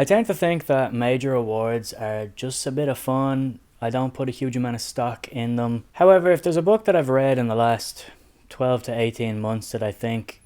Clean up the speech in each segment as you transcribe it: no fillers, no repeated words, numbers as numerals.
I tend to think that major awards are just a bit of fun. I don't put a huge amount of stock in them. However, if there's a book that I've read in the last 12 to 18 months that I think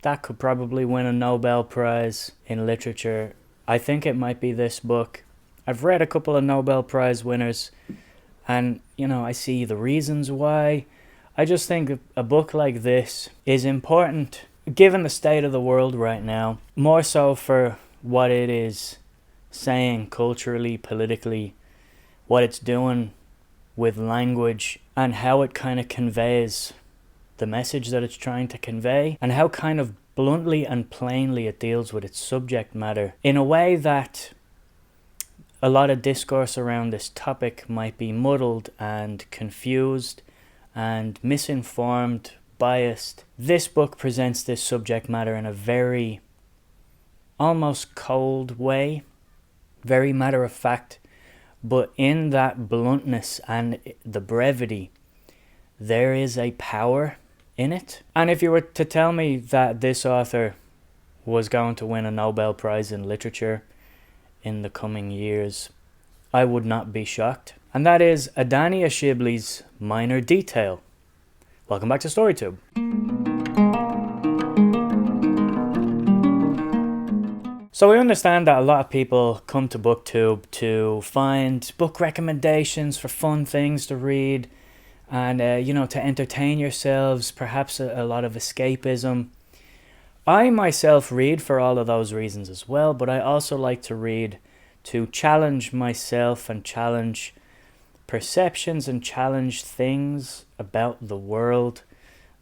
that could probably win a Nobel Prize in literature, I think it might be this book. I've read a couple of Nobel Prize winners, and, I see the reasons why. I just think a book like this is important, given the state of the world right now, more so for what it is saying culturally, politically, what it's doing with language, and how it kind of conveys the message that it's trying to convey, and how kind of bluntly and plainly it deals with its subject matter in a way that a lot of discourse around this topic might be muddled and confused and misinformed, biased. This book presents this subject matter in a very almost cold way, very matter of fact, but in that bluntness and the brevity, there is a power in it. And if you were to tell me that this author was going to win a Nobel Prize in literature in the coming years, I would not be shocked. And that is Adania Shibley's Minor Detail. Welcome back to StoryTube. So we understand that a lot of people come to BookTube to find book recommendations for fun things to read and, to entertain yourselves, perhaps a lot of escapism. I myself read for all of those reasons as well, but I also like to read to challenge myself and challenge perceptions and challenge things about the world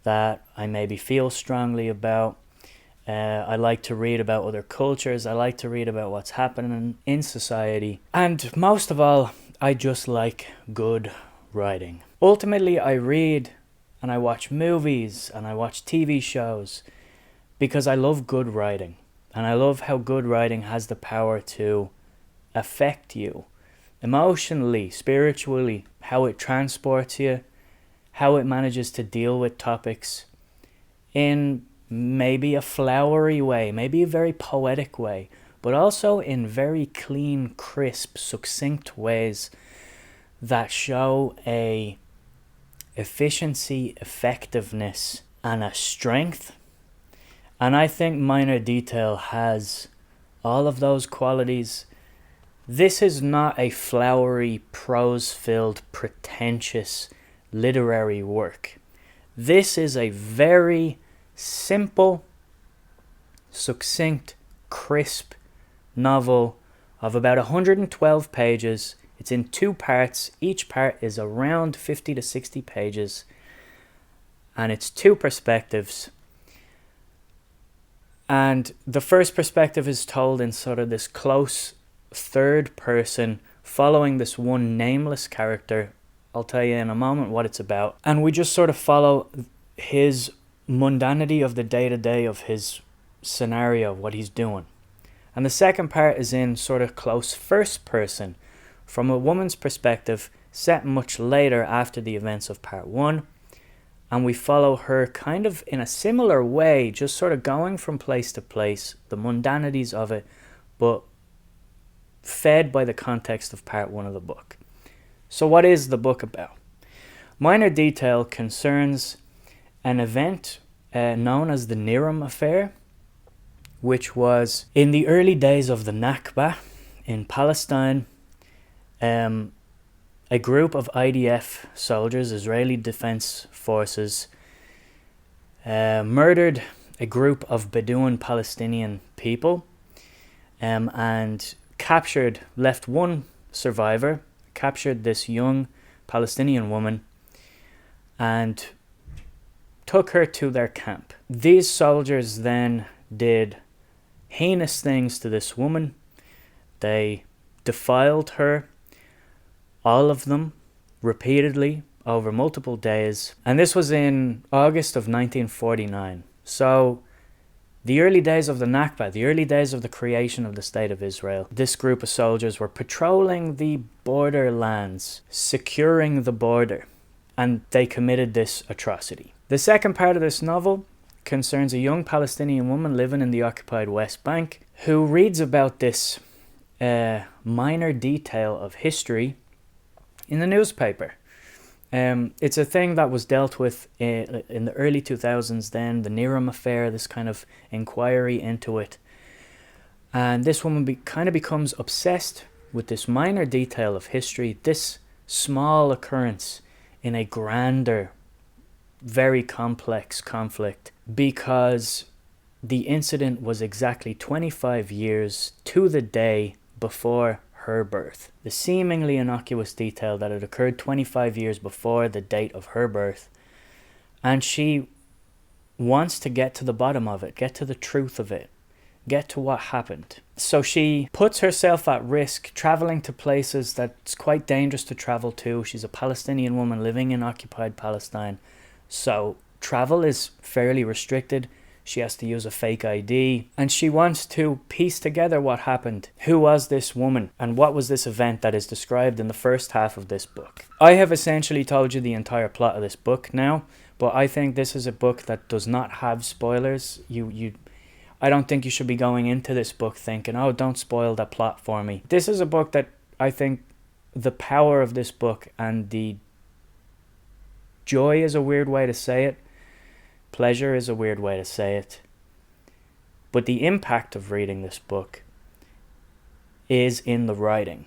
that I maybe feel strongly about. I like to read about other cultures. I like to read about what's happening in society. And most of all, I just like good writing. Ultimately, I read and I watch movies and I watch TV shows because I love good writing. And I love how good writing has the power to affect you emotionally, spiritually, how it transports you, how it manages to deal with topics in maybe a flowery way, maybe a very poetic way, but also in very clean, crisp, succinct ways that show a efficiency, effectiveness, and a strength. And I think Minor Detail has all of those qualities. This is not a flowery, prose-filled, pretentious literary work. This is a very simple, succinct, crisp novel of about 112 pages. It's in 2 parts. Each part is around 50 to 60 pages. And it's 2 perspectives. And the first perspective is told in sort of this close third person, following this one nameless character. I'll tell you in a moment what it's about. And we just sort of follow his mundanity of the day-to-day of his scenario, what he's doing. And the second part is in sort of close first person, from a woman's perspective, set much later after the events of part 1. And we follow her kind of in a similar way, just sort of going from place to place, the mundanities of it, but fed by the context of part 1 of the book. So what is the book about? Minor Detail concerns an event known as the Niram Affair, which was in the early days of the Nakba in Palestine. A group of IDF soldiers, Israeli Defense Forces, murdered a group of Bedouin Palestinian people and left one survivor, captured this young Palestinian woman and took her to their camp. These soldiers then did heinous things to this woman. They defiled her, all of them, repeatedly over multiple days. And this was in August of 1949. So the early days of the Nakba, the early days of the creation of the State of Israel, this group of soldiers were patrolling the borderlands, securing the border, and they committed this atrocity. The second part of this novel concerns a young Palestinian woman living in the occupied West Bank who reads about this minor detail of history in the newspaper. It's a thing that was dealt with in the early 2000s then, the Niram affair, this kind of inquiry into it. And this woman kind of becomes obsessed with this minor detail of history, this small occurrence in a grander, very complex conflict, because the incident was exactly 25 years to the day before her birth. The seemingly innocuous detail that had occurred 25 years before the date of her birth. And she wants to get to the bottom of it, get to the truth of it, get to what happened. So she puts herself at risk, traveling to places that's quite dangerous to travel to. She's a Palestinian woman living in occupied Palestine. So travel is fairly restricted. She has to use a fake ID, and she wants to piece together what happened. Who was this woman, and what was this event that is described in the first half of this book? I have essentially told you the entire plot of this book now, but I think this is a book that does not have spoilers. I don't think you should be going into this book thinking, oh, don't spoil the plot for me. This is a book that I think the power of this book and the joy is a weird way to say it. Pleasure is a weird way to say it. But the impact of reading this book is in the writing.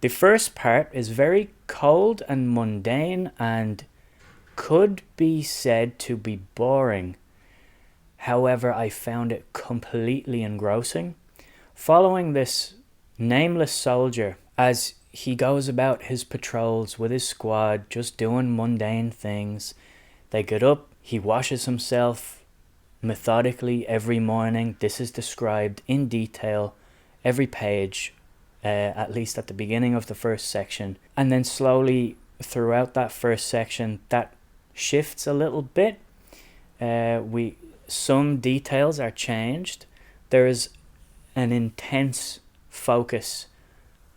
The first part is very cold and mundane and could be said to be boring. However, I found it completely engrossing. Following this nameless soldier as he goes about his patrols with his squad, just doing mundane things. They get up. He washes himself methodically every morning. This is described in detail, every page, at least at the beginning of the first section. And then slowly throughout that first section, that shifts a little bit. Some details are changed. There is an intense focus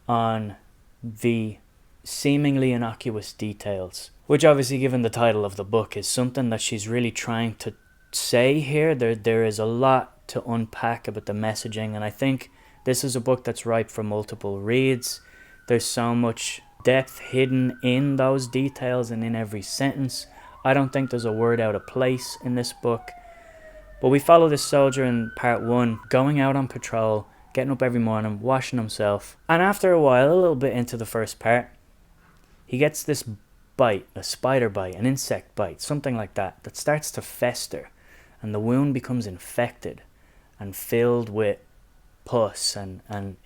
on the seemingly innocuous details, which obviously, given the title of the book, is something that she's really trying to say here. There is a lot to unpack about the messaging, and I think this is a book that's ripe for multiple reads. There's so much depth hidden in those details and in every sentence. I don't think there's a word out of place in this book. But we follow this soldier in part one, going out on patrol, getting up every morning, washing himself. And after a while, a little bit into the first part, he gets this bite, a spider bite, an insect bite, something like that, that starts to fester. And the wound becomes infected and filled with pus. And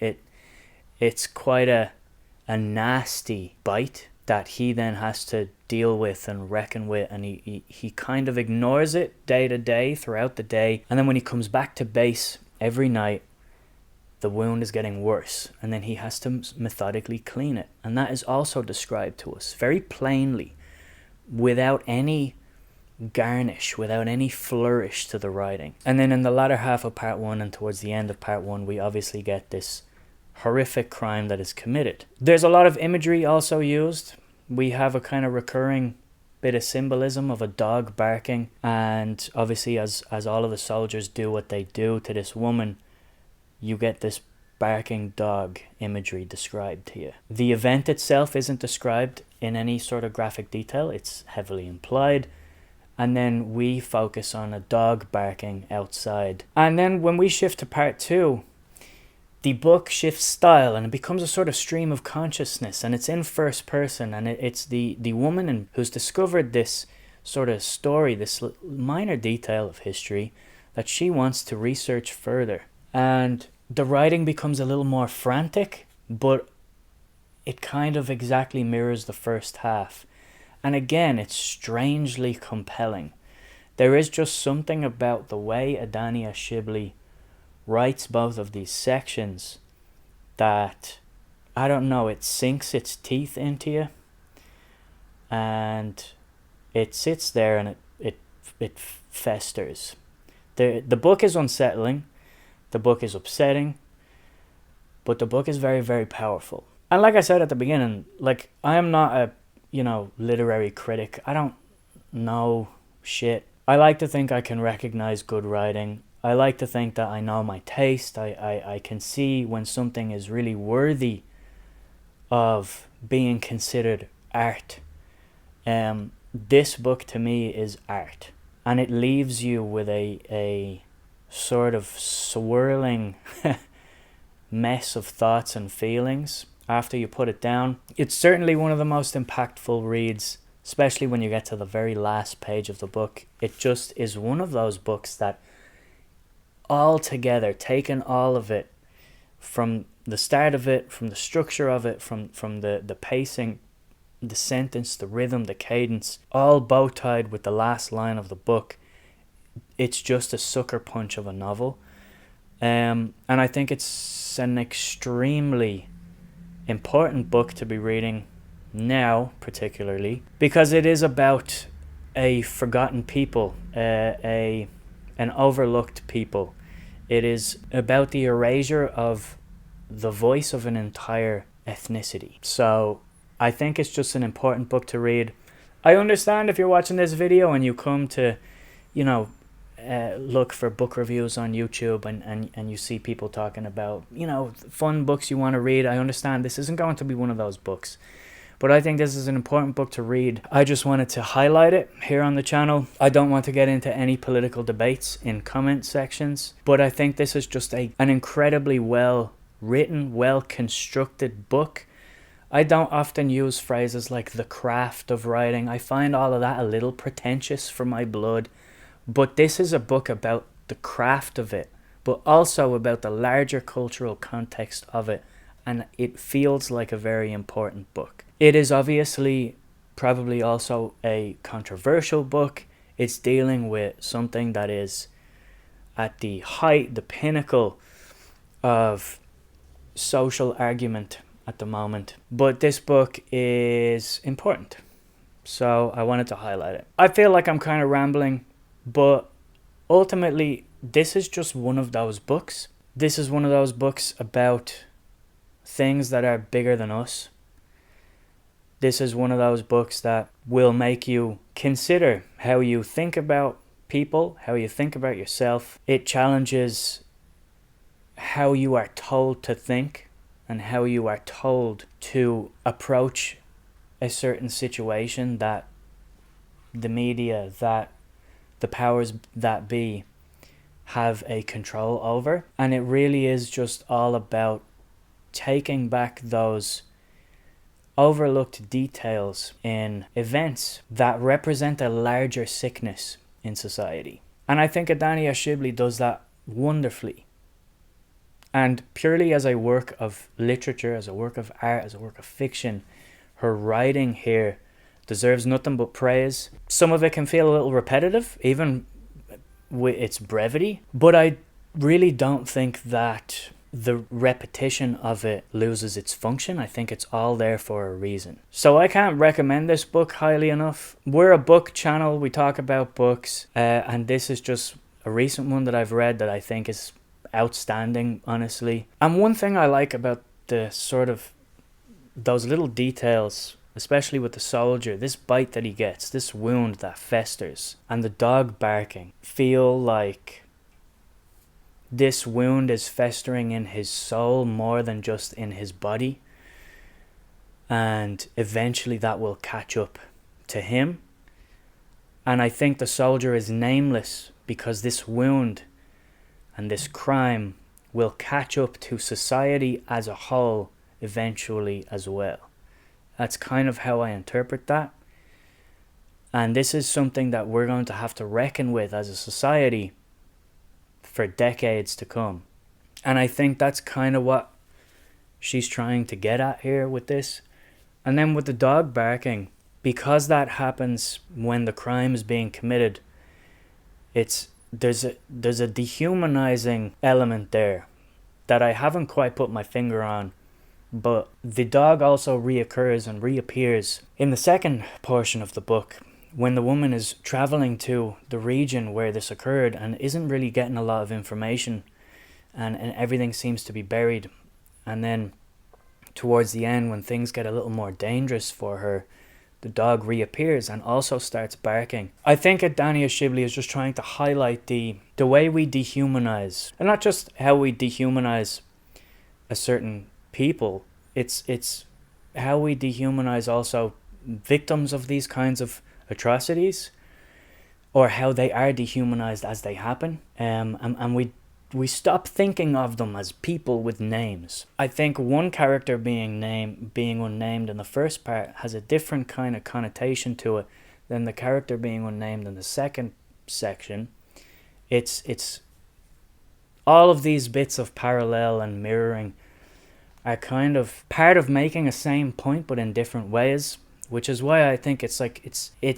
it's quite a nasty bite that he then has to deal with and reckon with, and he kind of ignores it day to day throughout the day, and then when he comes back to base every night, the wound is getting worse, and then he has to methodically clean it. And that is also described to us very plainly, without any garnish, without any flourish to the writing. And then in the latter half of part one and towards the end of part one, we obviously get this horrific crime that is committed. There's a lot of imagery also used. We have a kind of recurring bit of symbolism of a dog barking, and obviously as all of the soldiers do what they do to this woman, you get this barking dog imagery described to you. The event itself isn't described in any sort of graphic detail. It's heavily implied. And then we focus on a dog barking outside. And then when we shift to part two, the book shifts style and it becomes a sort of stream of consciousness, and it's in first person, and it's the woman who's discovered this sort of story, this minor detail of history that she wants to research further. And the writing becomes a little more frantic, but it kind of exactly mirrors the first half. And again, it's strangely compelling. There is just something about the way Adania Shibli writes both of these sections that, I don't know, it sinks its teeth into you, and it sits there and it festers. The book is unsettling, the book is upsetting, but the book is very, very powerful. And like I said at the beginning, like, I am not a literary critic. I don't know shit. I like to think I can recognize good writing. I like to think that I know my taste. I can see when something is really worthy of being considered art. This book to me is art, and it leaves you with a sort of swirling mess of thoughts and feelings after you put it down. It's certainly one of the most impactful reads, especially when you get to the very last page of the book. It just is one of those books that all together, taken all of it, from the start of it, from the structure of it, from the pacing, the sentence, the rhythm, the cadence, all bow tied with the last line of the book. It's just a sucker punch of a novel. And I think it's an extremely important book to be reading now, particularly because it is about a forgotten people, an overlooked people. It is about the erasure of the voice of an entire ethnicity. So I think it's just an important book to read. I understand if you're watching this video and you come to, look for book reviews on YouTube and you see people talking about, fun books you want to read. I understand this isn't going to be one of those books. But I think this is an important book to read. I just wanted to highlight it here on the channel. I don't want to get into any political debates in comment sections, but I think this is just an incredibly well written, well constructed book. I don't often use phrases like the craft of writing. I find all of that a little pretentious for my blood. But this is a book about the craft of it, but also about the larger cultural context of it. And it feels like a very important book. It is obviously probably also a controversial book. It's dealing with something that is at the height, the pinnacle of social argument at the moment. But this book is important, so I wanted to highlight it. I feel like I'm kind of rambling, but ultimately this is just one of those books. This is one of those books about things that are bigger than us. This is one of those books that will make you consider how you think about people, how you think about yourself. It challenges how you are told to think and how you are told to approach a certain situation that the media, that the powers that be have a control over. And it really is just all about taking back those overlooked details in events that represent a larger sickness in society. And I think Adania Shibli does that wonderfully. And purely as a work of literature, as a work of art, as a work of fiction, her writing here deserves nothing but praise. Some of it can feel a little repetitive, even with its brevity, but I really don't think that the repetition of it loses its function. I think it's all there for a reason. So I can't recommend this book highly enough. We're a book channel. We talk about books, and this is just a recent one that I've read that I think is outstanding, honestly. And one thing I like about the sort of those little details, especially with the soldier, this bite that he gets, this wound that festers, and the dog barking, feel like this wound is festering in his soul more than just in his body. And eventually that will catch up to him. And I think the soldier is nameless because this wound and this crime will catch up to society as a whole eventually as well. That's kind of how I interpret that. And this is something that we're going to have to reckon with as a society for decades to come. And I think that's kind of what she's trying to get at here with this. And then with the dog barking, because that happens when the crime is being committed, there's a dehumanizing element there that I haven't quite put my finger on. But the dog also reoccurs and reappears in the second portion of the book, when the woman is traveling to the region where this occurred and isn't really getting a lot of information, and everything seems to be buried. And then towards the end, when things get a little more dangerous for her, the dog reappears and also starts barking. I think Adania Shibli is just trying to highlight the way we dehumanize, and not just how we dehumanize a certain people. It's how we dehumanize also victims of these kinds of atrocities, or how they are dehumanized as they happen. And we stop thinking of them as people with names. I think one character being unnamed in the first part has a different kind of connotation to it than the character being unnamed in the second section. It's all of these bits of parallel and mirroring are kind of part of making a same point but in different ways, which is why I think it's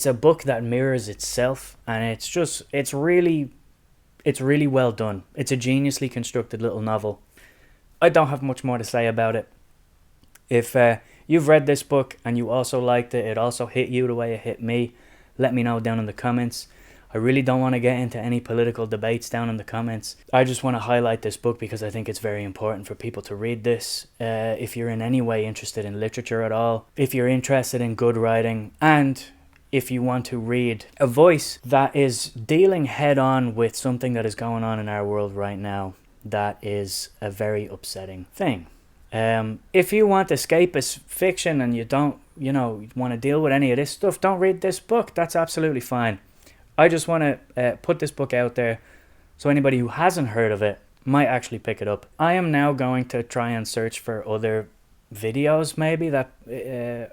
a book that mirrors itself, and it's really well done. It's a geniusly constructed little novel. I don't have much more to say about it. If you've read this book and you also liked it, it also hit you the way it hit me, let me know down in the comments. I really don't want to get into any political debates down in the comments. I just want to highlight this book because I think it's very important for people to read this. If you're in any way interested in literature at all, if you're interested in good writing, and if you want to read a voice that is dealing head on with something that is going on in our world right now, that is a very upsetting thing. If you want escapist fiction and you don't, want to deal with any of this stuff, don't read this book. That's absolutely fine. I just want to put this book out there so anybody who hasn't heard of it might actually pick it up. I am now going to try and search for other videos maybe that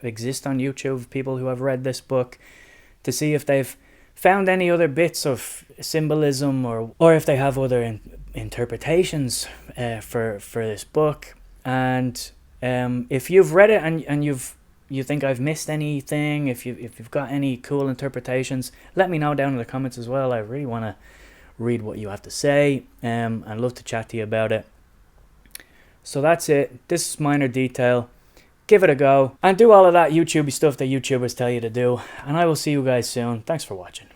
exist on YouTube, people who have read this book, to see if they've found any other bits of symbolism or if they have other interpretations for this book. And if you've read it and you think I've missed anything, if you've got any cool interpretations, let me know down in the comments as well. I really want to read what you have to say, and I'd love to chat to you about it. So that's it. This is Minor Detail. Give it a go and do all of that YouTubey stuff that YouTubers tell you to do, and I will see you guys soon. Thanks for watching.